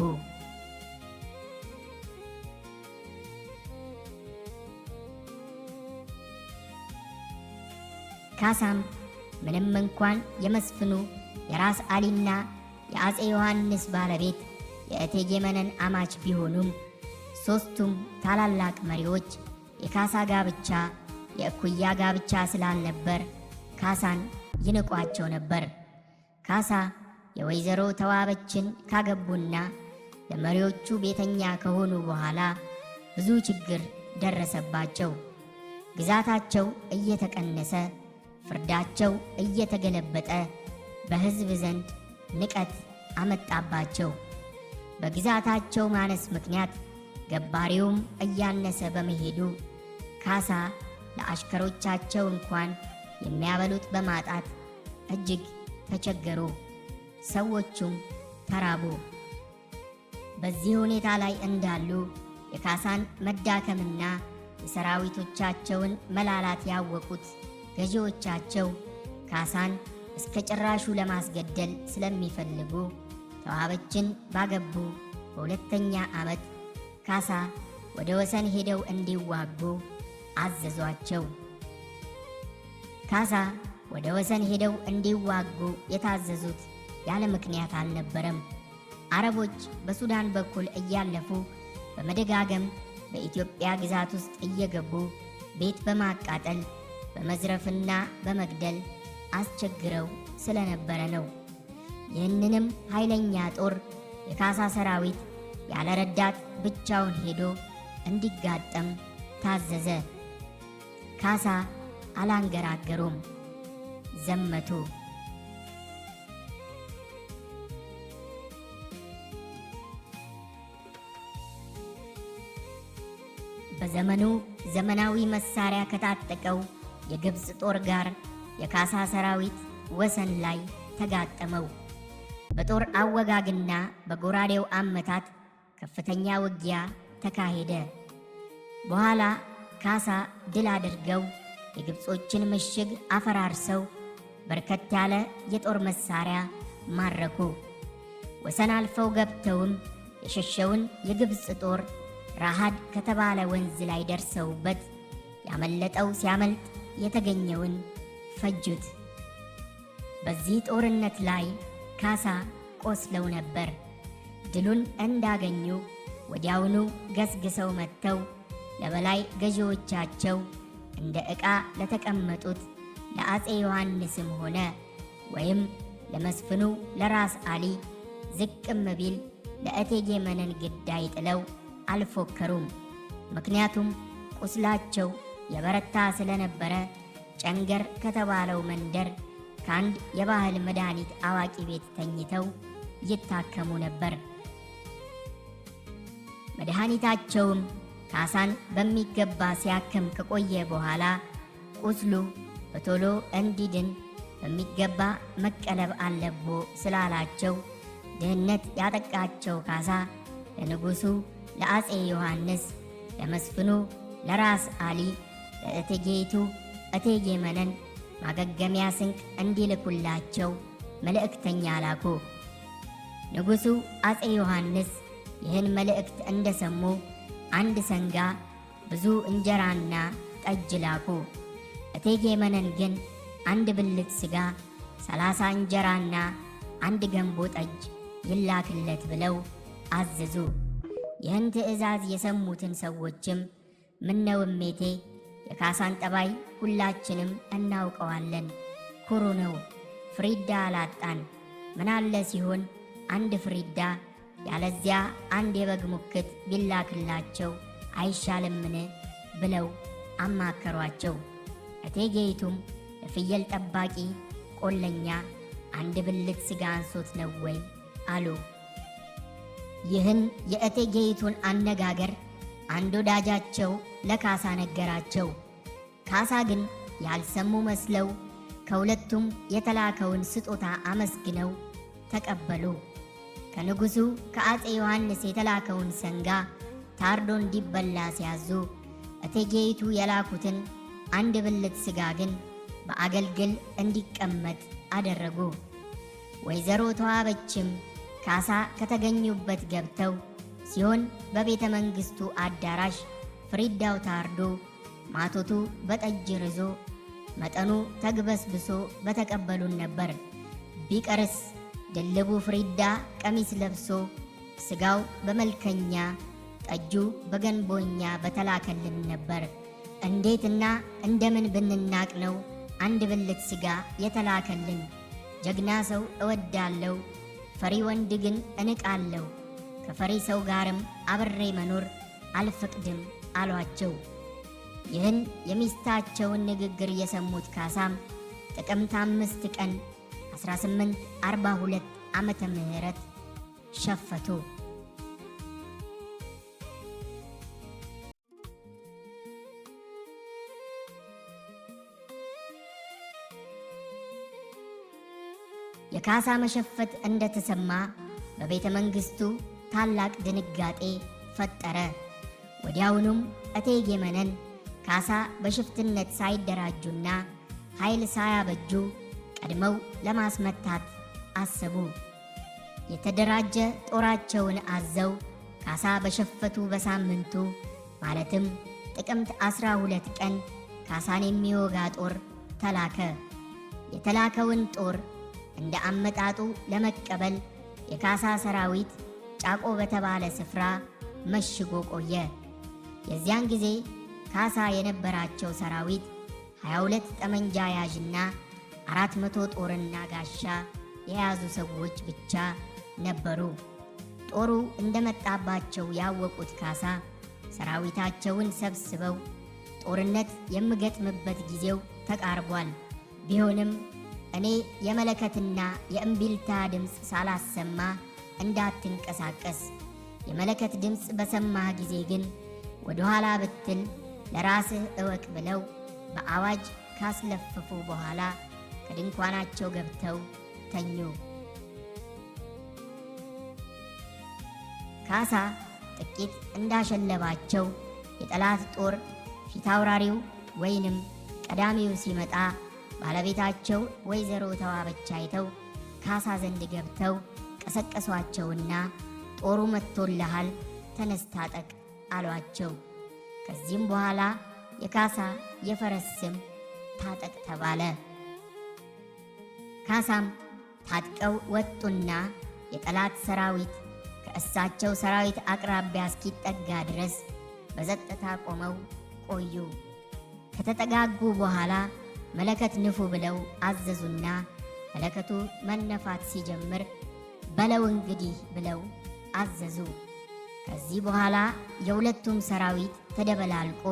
ካሳም ምንም እንኳን የመስፍኑ የራስ አሊና የአፄ ዮሐንስ ባለቤት የእቴጌ መነን አማች ቢሆኑም ሦስቱም ታላላቅ መሪዎች የካሳ ጋብቻ የእኩያ ጋብቻ ስላልነበር ካሳን ይንቋቸው ነበር። ካሳ የወይዘሮ ተዋበችን ካገቡና ለመሪዎቹ ቤተኛ ከሆኑ በኋላ ብዙ ችግር ደረሰባቸው። ግዛታቸው እየተቀነሰ፣ ፍርዳቸው እየተገለበጠ በሕዝብ ዘንድ ንቀት አመጣባቸው። በግዛታቸው ማነስ ምክንያት ገባሪውም እያነሰ በመሄዱ ካሳ ለአሽከሮቻቸው እንኳን የሚያበሉት በማጣት እጅግ ተቸገሩ። ሰዎቹም ተራቡ። በዚህ ሁኔታ ላይ እንዳሉ የካሳን መዳከምና የሰራዊቶቻቸውን መላላት ያወቁት ገዢዎቻቸው ካሳን እስከ ጭራሹ ለማስገደል ስለሚፈልጉ ተዋበችን ባገቡ በሁለተኛ ዓመት ካሳ ወደ ወሰን ሄደው እንዲዋጉ አዘዟቸው። ካሳ ወደ ወሰን ሄደው እንዲዋጉ የታዘዙት ያለ ምክንያት አልነበረም። አረቦች በሱዳን በኩል እያለፉ በመደጋገም በኢትዮጵያ ግዛት ውስጥ እየገቡ ቤት በማቃጠል በመዝረፍና በመግደል አስቸግረው ስለነበረ ነው። ይህንንም ኃይለኛ ጦር የካሳ ሰራዊት ያለ ረዳት ብቻውን ሄዶ እንዲጋጠም ታዘዘ። ካሳ አላንገራገሩም፣ ዘመቱ። በዘመኑ ዘመናዊ መሳሪያ ከታጠቀው የግብፅ ጦር ጋር የካሳ ሰራዊት ወሰን ላይ ተጋጠመው። በጦር አወጋግና በጎራዴው አመታት ከፍተኛ ውጊያ ተካሄደ። በኋላ ካሳ ድል አድርገው የግብጾችን ምሽግ አፈራርሰው በርከት ያለ የጦር መሳሪያ ማረኩ። ወሰን አልፈው ገብተውም የሸሸውን የግብፅ ጦር ራሃድ ከተባለ ወንዝ ላይ ደርሰውበት ያመለጠው ሲያመልጥ የተገኘውን ፈጁት። በዚህ ጦርነት ላይ ካሳ ቆስለው ነበር። ድሉን እንዳገኙ ወዲያውኑ ገስግሰው መጥተው ለበላይ ገዢዎቻቸው እንደ ዕቃ ለተቀመጡት ለአፄ ዮሐንስም ሆነ ወይም ለመስፍኑ ለራስ አሊ ዝቅም ቢል ለእቴጌ መነን ግዳይ ጥለው አልፎከሩም። ምክንያቱም ቁስላቸው የበረታ ስለነበረ ጨንገር ከተባለው መንደር ከአንድ የባህል መድኃኒት አዋቂ ቤት ተኝተው ይታከሙ ነበር። መድኃኒታቸውም ካሳን በሚገባ ሲያክም ከቆየ በኋላ ቁስሉ በቶሎ እንዲድን በሚገባ መቀለብ አለቦ ስላላቸው ድህነት ያጠቃቸው ካሳ ለንጉሡ ለአፄ ዮሐንስ፣ ለመስፍኑ ለራስ አሊ፣ ለእቴጌይቱ እቴጌ መነን ማገገሚያ ስንቅ እንዲልኩላቸው መልእክተኛ ላኩ። ንጉሡ አፄ ዮሐንስ ይህን መልእክት እንደሰሙ አንድ ሰንጋ፣ ብዙ እንጀራና ጠጅ ላኩ። እቴጌ መነን ግን አንድ ብልት ሥጋ፣ 30 እንጀራና አንድ ገንቦ ጠጅ ይላክለት ብለው አዘዙ። ይህን ትእዛዝ የሰሙትን ሰዎችም ምነው እሜቴ፣ የካሳን ጠባይ ሁላችንም እናውቀዋለን፣ ኩሩ ነው፣ ፍሪዳ አላጣን፣ ምናለ ሲሆን አንድ ፍሪዳ ያለዚያ አንድ የበግ ሙክት ቢላክላቸው አይሻልምን ብለው አማከሯቸው። እቴጌይቱም ለፍየል ጠባቂ ቆለኛ አንድ ብልት ሥጋ አንሶት ነው ወይ አሉ። ይህን የእቴጌይቱን አነጋገር አንድ ወዳጃቸው ለካሳ ነገራቸው። ካሳ ግን ያልሰሙ መስለው ከሁለቱም የተላከውን ስጦታ አመስግነው ተቀበሉ። ከንጉሡ ከአፄ ዮሐንስ የተላከውን ሰንጋ ታርዶ እንዲበላ ሲያዙ እቴጌይቱ የላኩትን አንድ ብልት ሥጋ ግን በአገልግል እንዲቀመጥ አደረጉ። ወይዘሮ ተዋበችም ካሳ ከተገኙበት ገብተው ሲሆን በቤተ መንግሥቱ አዳራሽ ፍሪዳው ታርዶ ማቶቱ በጠጅ ርዞ መጠኑ ተግበስብሶ በተቀበሉን ነበር። ቢቀርስ ድልቡ ፍሪዳ ቀሚስ ለብሶ ሥጋው በመልከኛ ጠጁ በገንቦኛ በተላከልን ነበር። እንዴትና እንደምን ብንናቅ ነው አንድ ብልት ሥጋ የተላከልን? ጀግና ሰው እወዳለሁ፣ ፈሪ ወንድ ግን እንቃለሁ። ከፈሪ ሰው ጋርም አብሬ መኖር አልፈቅድም አሏቸው። ይህን የሚስታቸውን ንግግር የሰሙት ካሳም ጥቅምት 5 ቀን 1842 ዓመተ ምህረት ሸፈቱ። የካሳ መሸፈት እንደተሰማ በቤተ መንግሥቱ ታላቅ ድንጋጤ ፈጠረ። ወዲያውኑም እቴጌ መነን ካሳ በሽፍትነት ሳይደራጁና ኃይል ሳያበጁ ቀድመው ለማስመታት አሰቡ። የተደራጀ ጦራቸውን አዘው ካሳ በሸፈቱ በሳምንቱ ማለትም ጥቅምት 12 ቀን ካሳን የሚወጋ ጦር ተላከ። የተላከውን ጦር እንደ አመጣጡ ለመቀበል የካሳ ሰራዊት ጫቆ በተባለ ስፍራ መሽጎ ቆየ። የዚያን ጊዜ ካሳ የነበራቸው ሰራዊት 22 ጠመንጃ ያዥና 400 ጦርና ጋሻ የያዙ ሰዎች ብቻ ነበሩ። ጦሩ እንደመጣባቸው ያወቁት ካሳ ሰራዊታቸውን ሰብስበው ጦርነት የምገጥምበት ጊዜው ተቃርቧል፣ ቢሆንም እኔ የመለከትና የእምቢልታ ድምፅ ሳላሰማ እንዳትንቀሳቀስ፣ የመለከት ድምፅ በሰማህ ጊዜ ግን ወደ ኋላ ብትል ለራስህ እወቅ ብለው በአዋጅ ካስለፈፉ በኋላ ከድንኳናቸው ገብተው ተኙ። ካሳ ጥቂት እንዳሸለባቸው የጠላት ጦር ፊታውራሪው ወይንም ቀዳሚው ሲመጣ ባለቤታቸው ወይዘሮ ተዋበች አይተው ካሳ ዘንድ ገብተው ቀሰቀሷቸውና ጦሩ መጥቶልሃል፣ ተነስ ታጠቅ አሏቸው። ከዚህም በኋላ የካሳ የፈረስ ስም ታጠቅ ተባለ። ካሳም ታጥቀው ወጡና የጠላት ሰራዊት ከእሳቸው ሰራዊት አቅራቢያ እስኪጠጋ ድረስ በጸጥታ ቆመው ቆዩ። ከተጠጋጉ በኋላ መለከት ንፉ ብለው አዘዙና መለከቱ መነፋት ሲጀምር በለው እንግዲህ ብለው አዘዙ። ከዚህ በኋላ የሁለቱም ሰራዊት ተደበላልቆ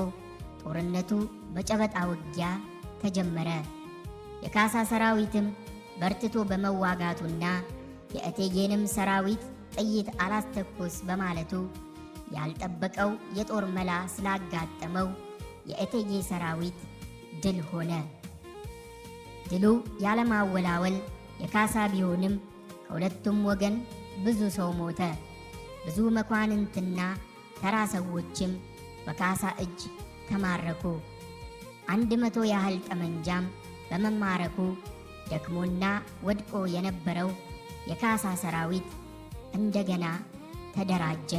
ጦርነቱ በጨበጣ ውጊያ ተጀመረ። የካሳ ሰራዊትም በርትቶ በመዋጋቱና የእቴጌንም ሰራዊት ጥይት አላስተኩስ በማለቱ ያልጠበቀው የጦር መላ ስላጋጠመው የእቴጌ ሰራዊት ድል ሆነ። ድሉ ያለማወላወል የካሳ ቢሆንም ከሁለቱም ወገን ብዙ ሰው ሞተ። ብዙ መኳንንትና ተራ ሰዎችም በካሳ እጅ ተማረኩ። 100 ያህል ጠመንጃም በመማረኩ ደክሞና ወድቆ የነበረው የካሳ ሰራዊት እንደገና ተደራጀ።